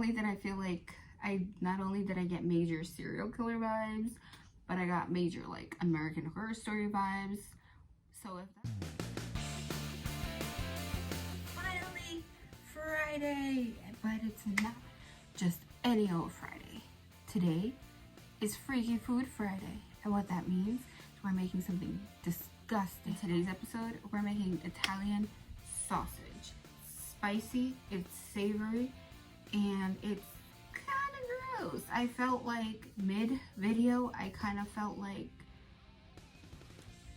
Only that I feel like not only did I get major serial killer vibes, but I got major like American Horror Story vibes. So if finally Friday, but it's not just any old Friday. Today is Freaky Food Friday, and what that means is we're making something disgusting. In today's episode, we're making Italian sausage. Spicy, it's savory, and it's kind of gross. I felt like mid-video, I kind of felt like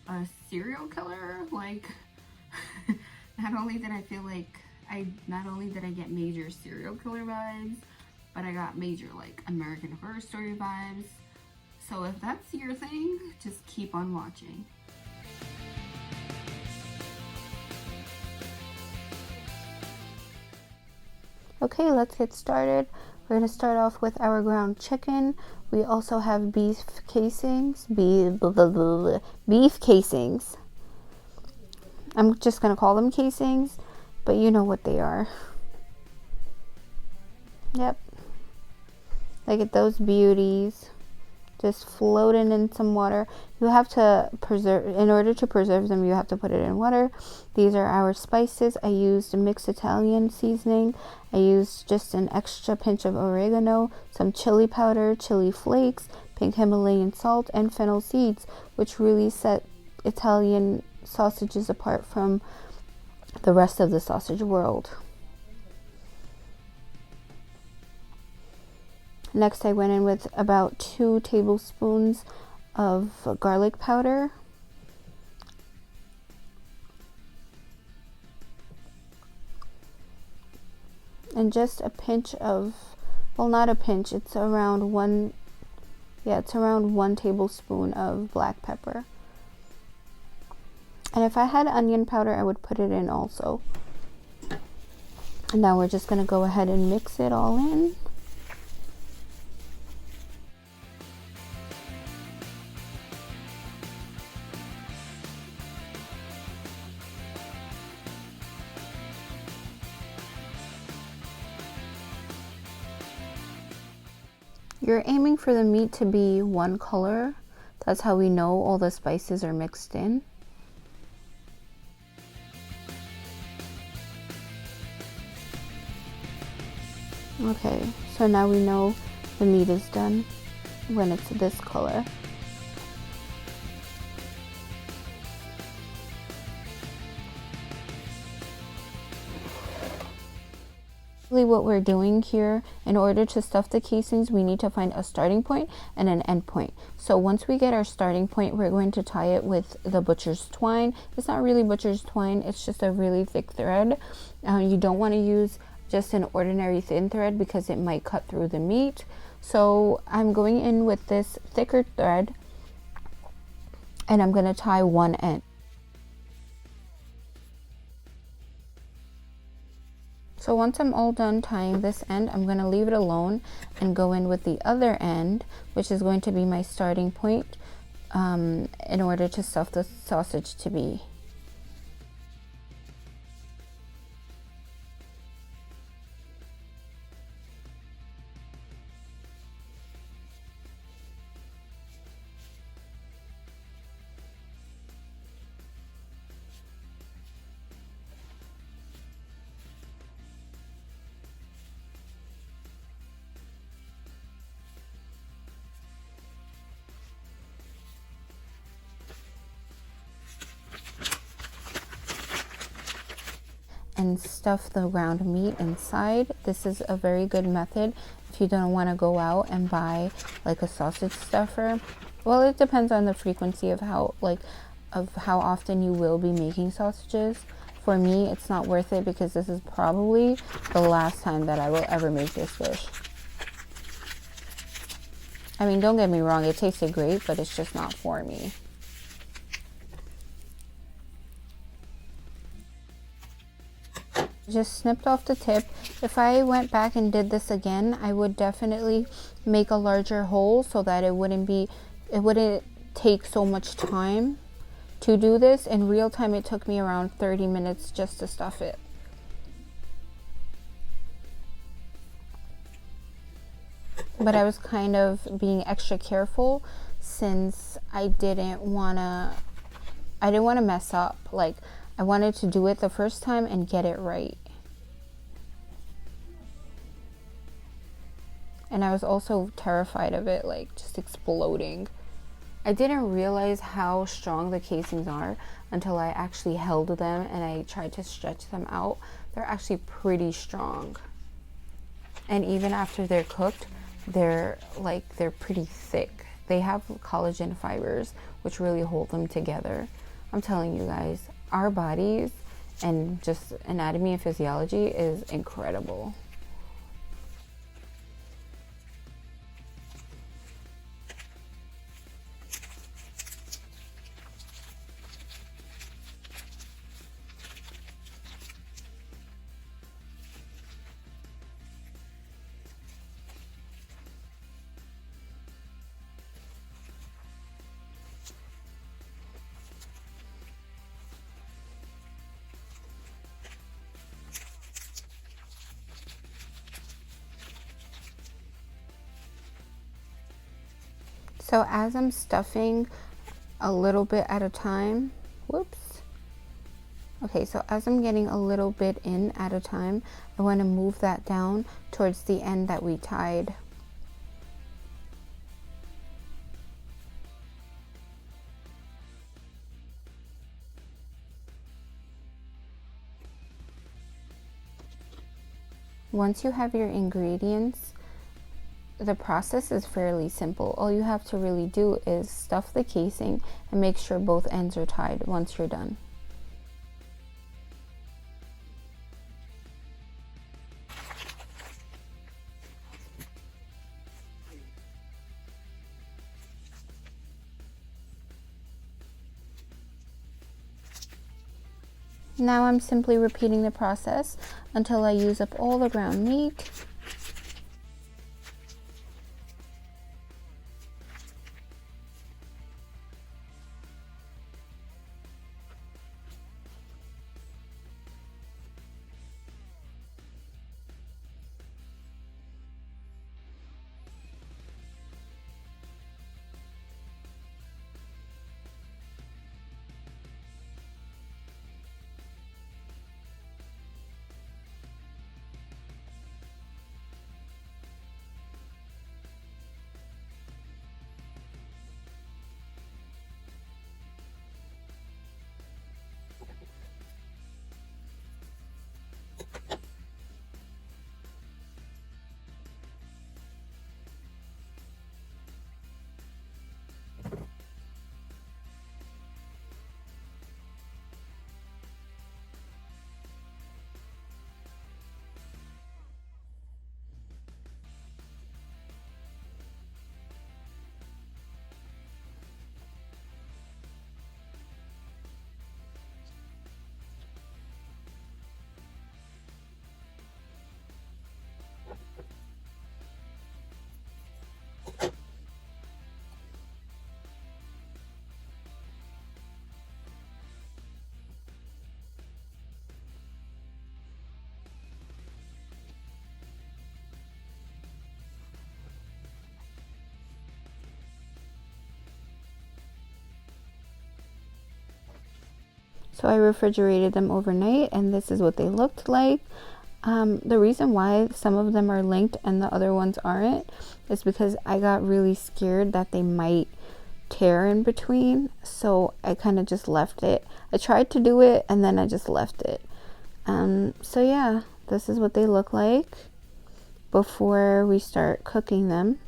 a serial killer. Like, not only did I get major serial killer vibes, but I got major like American Horror Story vibes. So if that's your thing, just keep on watching. Okay, let's get started. We're going to start off with our ground chicken. We also have beef casings. Beef casings. I'm just going to call them casings, but you know what they are. Yep. Look at those beauties. Just floating in some water. You have to in order to preserve them, you have to put it in water. These are our spices. I used mixed Italian seasoning. I used just an extra pinch of oregano, some chili powder, chili flakes, pink Himalayan salt, and fennel seeds, which really set Italian sausages apart from the rest of the sausage world. Next, I went in with about 2 tablespoons of garlic powder. And just a pinch of, well, not a pinch, it's around one tablespoon of black pepper. And if I had onion powder, I would put it in also. And now we're just going to go ahead and mix it all in. You're aiming for the meat to be one color. That's how we know all the spices are mixed in. Okay, so now we know the meat is done when it's this color. What we're doing here, in order to stuff the casings, we need to find a starting point and an end point. So once we get our starting point, we're going to tie it with the butcher's twine. It's not really butcher's twine, it's just a really thick thread. You don't want to use just an ordinary thin thread because it might cut through the meat. So I'm going in with this thicker thread, and I'm going to tie one end. So once I'm all done tying this end, I'm going to leave it alone and go in with the other end, which is going to be my starting point in order to stuff the sausage to be. And stuff the ground meat inside. This is a very good method if you don't want to go out and buy like a sausage stuffer. Well, it depends on the frequency of how often you will be making sausages. For me, it's not worth it because this is probably the last time that I will ever make this dish. I mean, don't get me wrong, it tasted great, but it's just not for me. Just snipped off the tip. If I went back and did this again, I would definitely make a larger hole so that it wouldn't take so much time to do this. In real time, it took me around 30 minutes just to stuff it. but I was kind of being extra careful since I didn't want to mess up. Like, I wanted to do it the first time and get it right. And I was also terrified of it, like, just exploding. I didn't realize how strong the casings are until I actually held them and I tried to stretch them out. They're actually pretty strong. And even after they're cooked, they're pretty thick. They have collagen fibers, which really hold them together. I'm telling you guys, our bodies and just anatomy and physiology is incredible. So as I'm stuffing a little bit at a time, so as I'm getting a little bit in at a time, I want to move that down towards the end that we tied. Once you have your ingredients, the process is fairly simple. All you have to really do is stuff the casing and make sure both ends are tied once you're done. Now I'm simply repeating the process until I use up all the ground meat. So I refrigerated them overnight and this is what they looked like. The reason why some of them are linked and the other ones aren't is because I got really scared that they might tear in between. So I kind of just left it. I tried to do it and then I just left it. So yeah, this is what they look like before we start cooking them.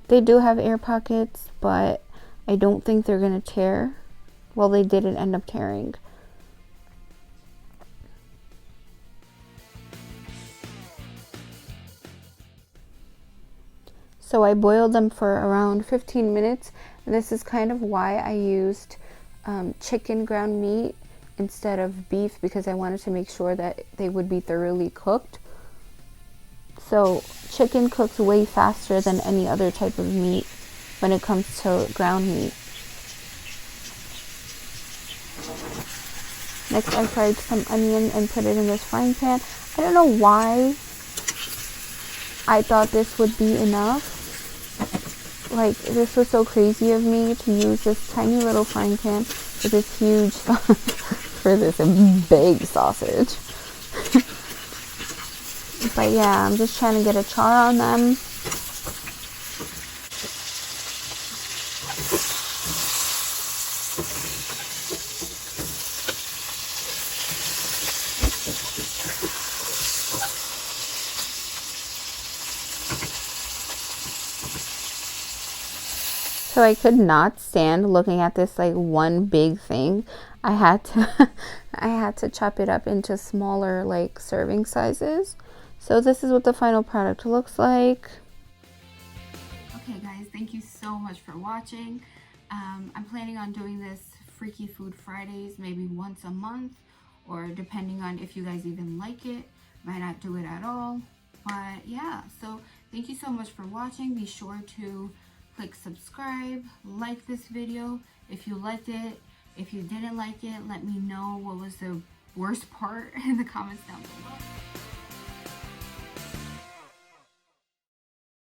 They do have air pockets, but I don't think they're going to tear. Well, they didn't end up tearing. So I boiled them for around 15 minutes. And this is kind of why I used chicken ground meat instead of beef, because I wanted to make sure that they would be thoroughly cooked. So chicken cooks way faster than any other type of meat when it comes to ground meat. Next, I fried some onion and put it in this frying pan. I don't know why I thought this would be enough. Like, this was so crazy of me to use this tiny little frying pan for this huge for this big sausage. But yeah, I'm just trying to get a char on them. So I could not stand looking at this like one big thing. I had to chop it up into smaller like serving sizes. So this is what the final product looks like. Okay guys, thank you so much for watching. I'm planning on doing this Freaky Food Fridays maybe once a month, or depending on if you guys even like it, might not do it at all. But yeah, so thank you so much for watching. Be sure to click subscribe, like this video if you liked it. If you didn't like it, let me know what was the worst part in the comments down below.